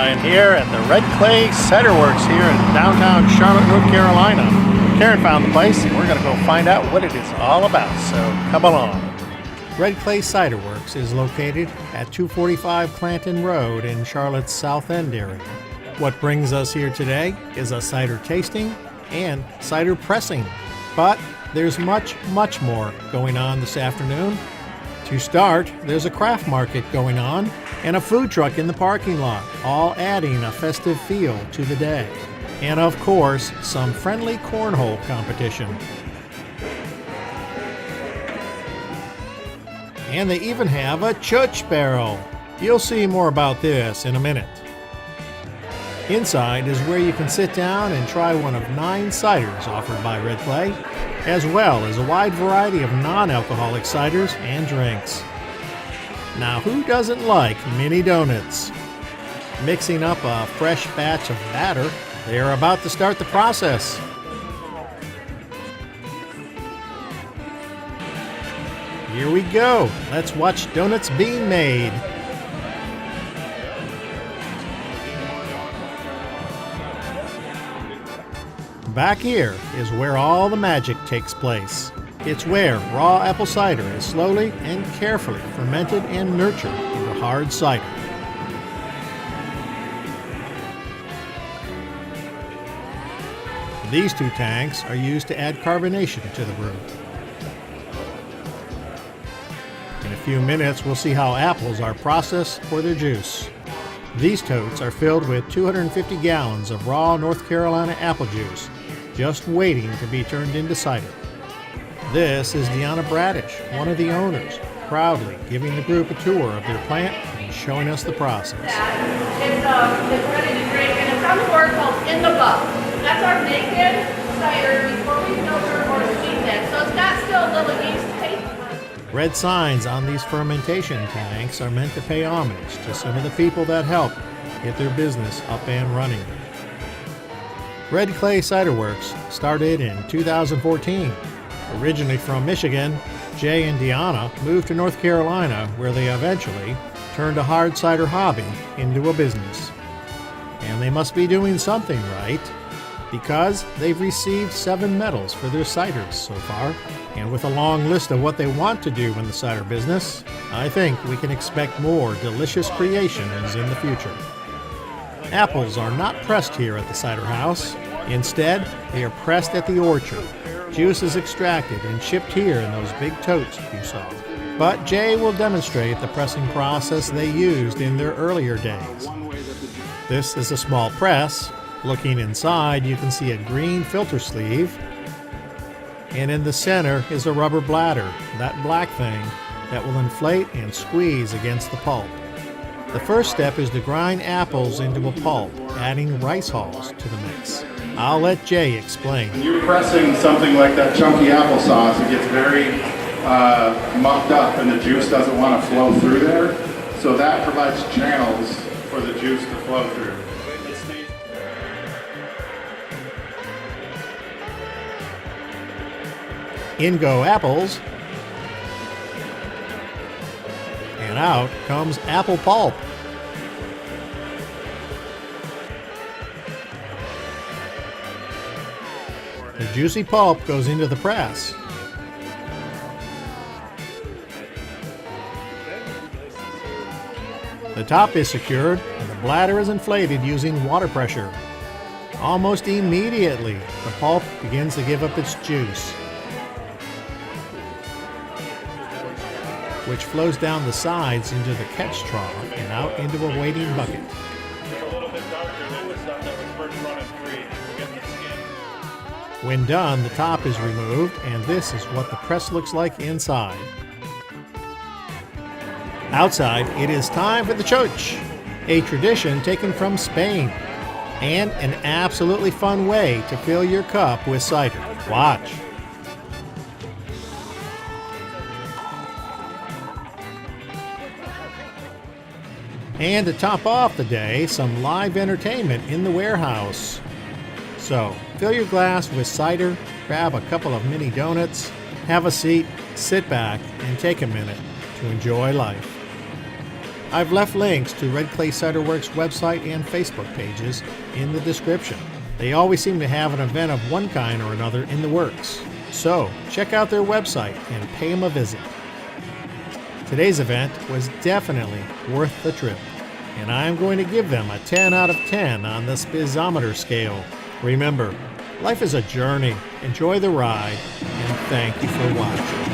Brian here at the Red Clay Ciderworks here in downtown Charlotte, North Carolina. Karen found the place and we're going to go find out what it is all about, so come along. Red Clay Ciderworks is located at 245 Clanton Road in Charlotte's South End area. What brings us here today is a cider tasting and cider pressing. But there's much more going on this afternoon. To start, there's a craft market going on and a food truck in the parking lot, all adding a festive feel to the day. And of course, some friendly cornhole competition. And they even have a church barrel. You'll see more about this in a minute. Inside is where you can sit down and try one of 9 ciders offered by Red Clay, as well as a wide variety of non-alcoholic ciders and drinks. Now, who doesn't like mini donuts? Mixing up a fresh batch of batter, they are about to start the process. Here we go. Let's watch donuts being made. Back here is where all the magic takes place. It's where raw apple cider is slowly and carefully fermented and nurtured into hard cider. These 2 tanks are used to add carbonation to the brew. In a few minutes, we'll see how apples are processed for their juice. These totes are filled with 250 gallons of raw North Carolina apple juice, just waiting to be turned into cider. This is Deanna Bradish, one of the owners, proudly giving the group a tour of their plant and showing us the process. It's ready to drink, and it's on the board called In the Buck. That's our naked cider before we filter or sweeten it, so it's got still a little yeast taste. Red signs on these fermentation tanks are meant to pay homage to some of the people that help get their business up and running. Red Clay Ciderworks started in 2014. Originally from Michigan, Jay and Deanna moved to North Carolina, where they eventually turned a hard cider hobby into a business. And they must be doing something right, because they've received 7 medals for their ciders so far. And with a long list of what they want to do in the cider business, I think we can expect more delicious creations in the future. Apples are not pressed here at the cider house. Instead, they are pressed at the orchard. Juice is extracted and shipped here in those big totes you saw. But Jay will demonstrate the pressing process they used in their earlier days. This is a small press. Looking inside, you can see a green filter sleeve. And in the center is a rubber bladder, that black thing, that will inflate and squeeze against the pulp. The first step is to grind apples into a pulp, adding rice hulls to the mix. I'll let Jay explain. When you're pressing something like that chunky applesauce, it gets very mucked up and the juice doesn't want to flow through there. So that provides channels for the juice to flow through. In go apples, and out comes apple pulp. The juicy pulp goes into the press. The top is secured and the bladder is inflated using water pressure. Almost immediately, the pulp begins to give up its juice, which flows down the sides into the catch trough and out into a waiting bucket. When done, the top is removed, and this is what the press looks like inside. Outside, it is time for the church, a tradition taken from Spain, and an absolutely fun way to fill your cup with cider. Watch. And to top off the day, some live entertainment in the warehouse. So, fill your glass with cider, grab a couple of mini donuts, have a seat, sit back, and take a minute to enjoy life. I've left links to Red Clay Ciderworks website and Facebook pages in the description. They always seem to have an event of one kind or another in the works. So check out their website and pay them a visit. Today's event was definitely worth the trip, and I'm going to give them a 10 out of 10 on the Spizometer scale. Remember, life is a journey. Enjoy the ride, and thank you for watching.